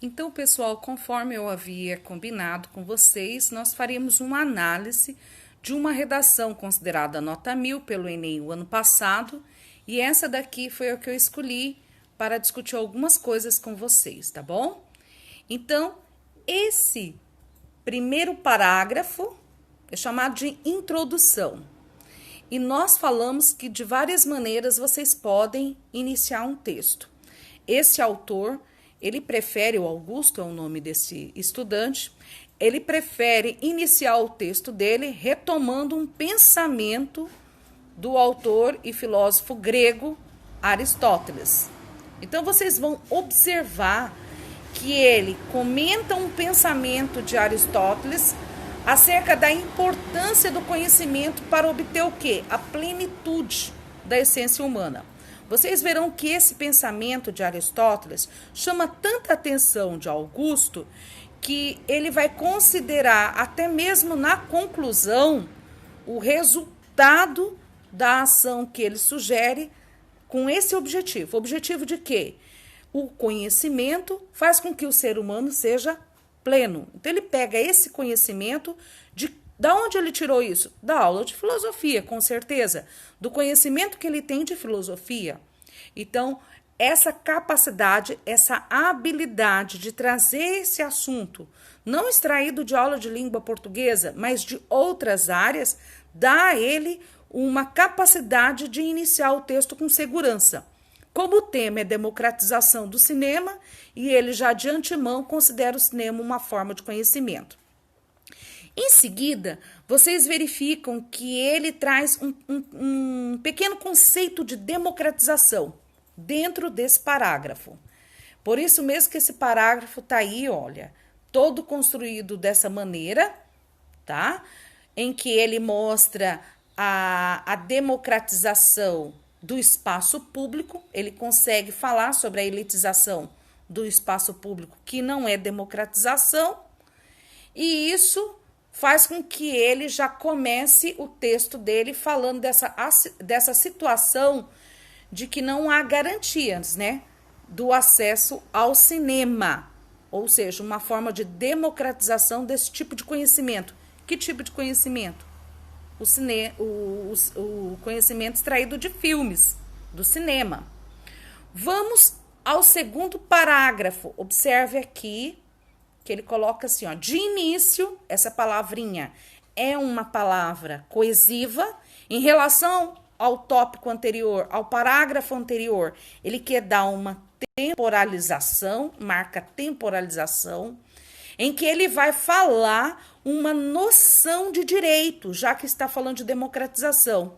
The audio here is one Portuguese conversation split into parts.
Então, pessoal, conforme eu havia combinado com vocês, nós faremos uma análise de uma redação considerada nota 1000 pelo Enem o ano passado, e essa daqui foi a que eu escolhi para discutir algumas coisas com vocês, tá bom? Então, esse primeiro parágrafo é chamado de introdução. E nós falamos que de várias maneiras vocês podem iniciar um texto. Esse autor, ele prefere, o Augusto é o nome desse estudante, ele prefere iniciar o texto dele retomando um pensamento do autor e filósofo grego Aristóteles. Então, vocês vão observar que ele comenta um pensamento de Aristóteles acerca da importância do conhecimento para obter o quê? A plenitude da essência humana. Vocês verão que esse pensamento de Aristóteles chama tanta atenção de Augusto que ele vai considerar até mesmo na conclusão o resultado da ação que ele sugere com esse objetivo. O objetivo de quê? O conhecimento faz com que o ser humano seja pleno. Então, ele pega esse conhecimento da onde ele tirou isso? Da aula de filosofia, com certeza. Do conhecimento que ele tem de filosofia. Então, essa capacidade, essa habilidade de trazer esse assunto, não extraído de aula de língua portuguesa, mas de outras áreas, dá a ele uma capacidade de iniciar o texto com segurança. Como o tema é democratização do cinema, e ele já de antemão considera o cinema uma forma de conhecimento. Em seguida, vocês verificam que ele traz um pequeno conceito de democratização dentro desse parágrafo. Por isso mesmo que esse parágrafo está aí, olha, todo construído dessa maneira, tá? Em que ele mostra a democratização do espaço público, ele consegue falar sobre a elitização do espaço público, que não é democratização, e isso faz com que ele já comece o texto dele falando dessa situação de que não há garantias, né, do acesso ao cinema, ou seja, uma forma de democratização desse tipo de conhecimento. Que tipo de conhecimento? O conhecimento extraído de filmes, do cinema. Vamos ao segundo parágrafo. Observe aqui que ele coloca assim, ó, de início, essa palavrinha é uma palavra coesiva em relação ao tópico anterior, ao parágrafo anterior. Ele quer dar uma temporalização, marca temporalização, em que ele vai falar uma noção de direito, já que está falando de democratização.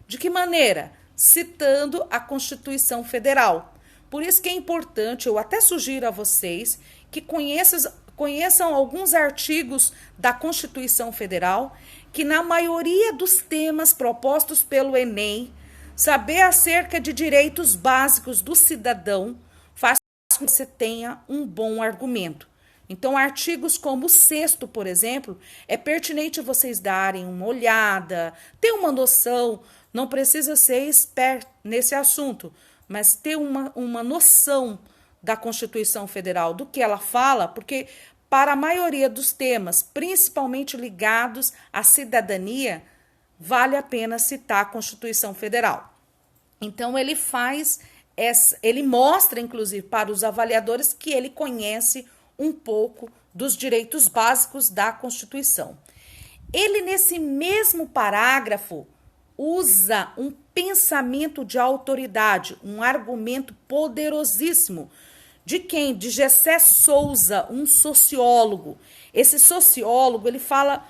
De que maneira? Citando a Constituição Federal. Por isso que é importante, eu até sugiro a vocês que conheçam alguns artigos da Constituição Federal, que na maioria dos temas propostos pelo Enem, saber acerca de direitos básicos do cidadão faz com que você tenha um bom argumento. Então, artigos como o sexto, por exemplo, é pertinente vocês darem uma olhada, ter uma noção, não precisa ser expert nesse assunto, mas ter uma noção da Constituição Federal, do que ela fala, porque para a maioria dos temas, principalmente ligados à cidadania, vale a pena citar a Constituição Federal. Então, ele mostra, inclusive, para os avaliadores que ele conhece um pouco dos direitos básicos da Constituição. Ele, nesse mesmo parágrafo, usa um pensamento de autoridade, um argumento poderosíssimo. De quem? De Gessé Souza, um sociólogo. Esse sociólogo, ele fala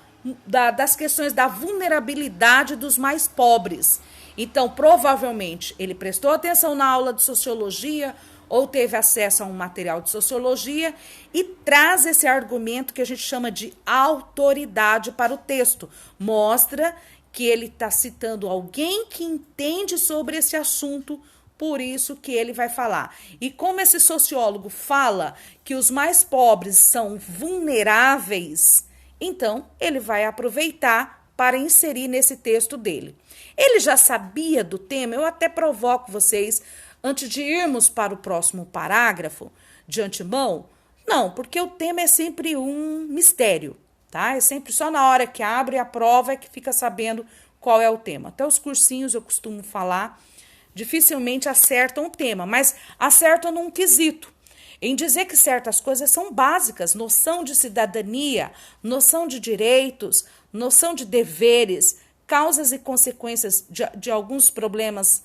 das questões da vulnerabilidade dos mais pobres. Então, provavelmente, ele prestou atenção na aula de sociologia ou teve acesso a um material de sociologia e traz esse argumento que a gente chama de autoridade para o texto. Mostra que ele está citando alguém que entende sobre esse assunto, por isso que ele vai falar. E como esse sociólogo fala que os mais pobres são vulneráveis, então ele vai aproveitar para inserir nesse texto dele. Ele já sabia do tema, eu até provoco vocês, antes de irmos para o próximo parágrafo, de antemão, Não, porque o tema é sempre um mistério, tá? É sempre só na hora que abre a prova é que fica sabendo qual é o tema. Até os cursinhos eu costumo falar, dificilmente acertam o tema, mas acertam num quesito. Em dizer que certas coisas são básicas, noção de cidadania, noção de direitos, noção de deveres, causas e consequências de alguns problemas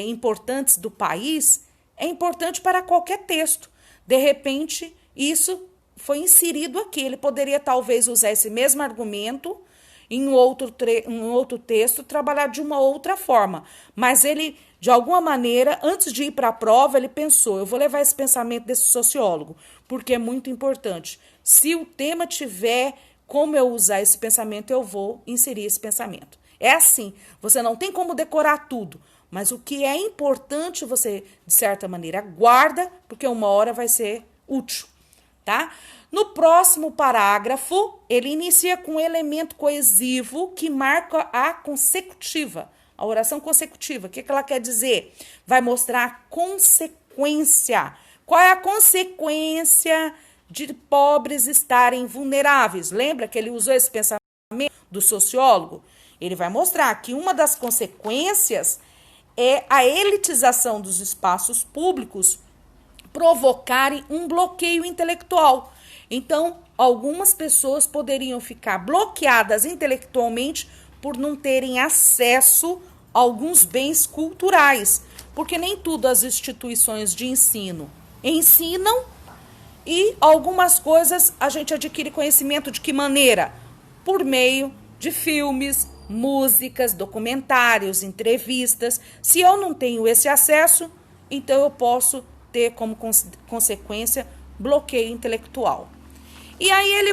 importantes do país, é importante para qualquer texto. De repente, isso foi inserido aqui. Ele poderia talvez usar esse mesmo argumento em um outro texto, trabalhar de uma outra forma. Mas ele, de alguma maneira, antes de ir para a prova, ele pensou, eu vou levar esse pensamento desse sociólogo, porque é muito importante. Se o tema tiver como eu usar esse pensamento, eu vou inserir esse pensamento. É assim, você não tem como decorar tudo, mas o que é importante você, de certa maneira, guarda, porque uma hora vai ser útil, tá? No próximo parágrafo, ele inicia com um elemento coesivo que marca a consecutiva, a oração consecutiva. O que ela quer dizer? Vai mostrar a consequência. Qual é a consequência de pobres estarem vulneráveis? Lembra que ele usou esse pensamento do sociólogo? Ele vai mostrar que uma das consequências é a elitização dos espaços públicos provocarem um bloqueio intelectual. Então, algumas pessoas poderiam ficar bloqueadas intelectualmente por não terem acesso a alguns bens culturais, porque nem tudo as instituições de ensino ensinam e algumas coisas a gente adquire conhecimento de que maneira? Por meio de filmes, músicas, documentários, entrevistas. Se eu não tenho esse acesso, então eu posso ter como consequência bloqueio intelectual. E aí ele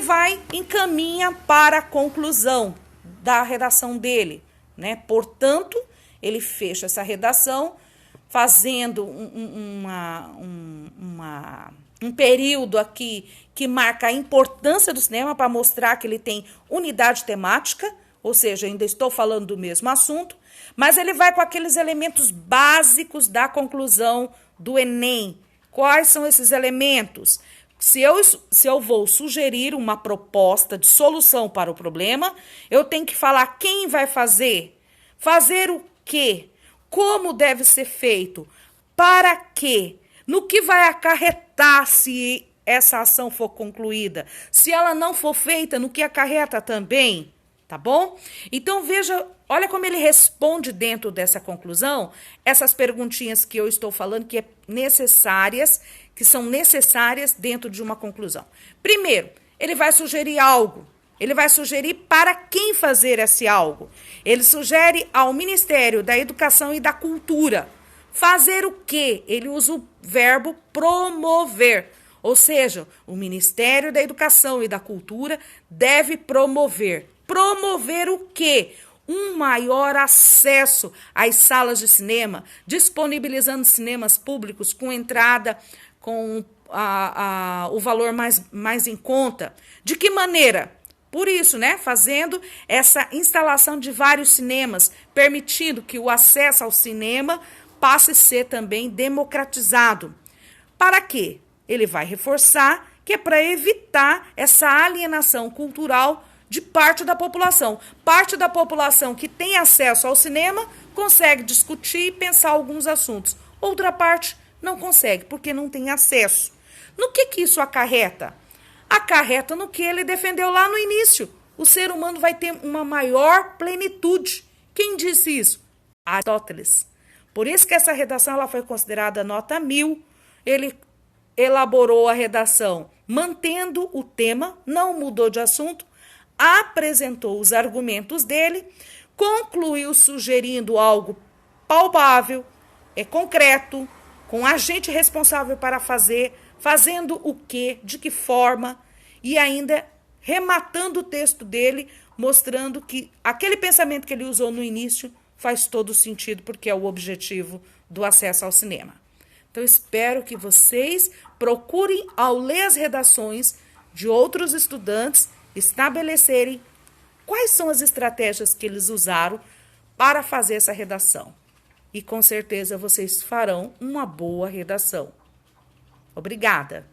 encaminha para a conclusão da redação dele, né? Portanto, ele fecha essa redação fazendo um período aqui que marca a importância do cinema para mostrar que ele tem unidade temática, ou seja, ainda estou falando do mesmo assunto, mas ele vai com aqueles elementos básicos da conclusão do Enem. Quais são esses elementos? Se eu vou sugerir uma proposta de solução para o problema, eu tenho que falar quem vai fazer, fazer o quê, como deve ser feito, para quê, no que vai acarretar se essa ação for concluída, se ela não for feita, no que acarreta também, tá bom? Então veja, olha como ele responde dentro dessa conclusão, essas perguntinhas que eu estou falando que são necessárias dentro de uma conclusão. Primeiro, ele vai sugerir algo. Ele vai sugerir para quem fazer esse algo. Ele sugere ao Ministério da Educação e da Cultura. Fazer o quê? Ele usa o verbo promover. Ou seja, o Ministério da Educação e da Cultura deve promover. Promover o quê? Um maior acesso às salas de cinema, disponibilizando cinemas públicos com entrada, com o valor mais em conta. De que maneira? Por isso, né, fazendo essa instalação de vários cinemas, permitindo que o acesso ao cinema passe a ser também democratizado. Para quê? Ele vai reforçar que é para evitar essa alienação cultural de parte da população. Parte da população que tem acesso ao cinema consegue discutir e pensar alguns assuntos. Outra parte não consegue, porque não tem acesso. No que isso acarreta? Acarreta no que ele defendeu lá no início. O ser humano vai ter uma maior plenitude. Quem disse isso? Aristóteles. Por isso que essa redação ela foi considerada nota 1000. Ele elaborou a redação mantendo o tema, não mudou de assunto, apresentou os argumentos dele, concluiu sugerindo algo palpável, concreto, com agente responsável para fazer, fazendo o quê, de que forma, e ainda rematando o texto dele, mostrando que aquele pensamento que ele usou no início faz todo sentido, porque é o objetivo do acesso ao cinema. Então, espero que vocês procurem, ao ler as redações de outros estudantes, estabelecerem quais são as estratégias que eles usaram para fazer essa redação. E com certeza vocês farão uma boa redação. Obrigada!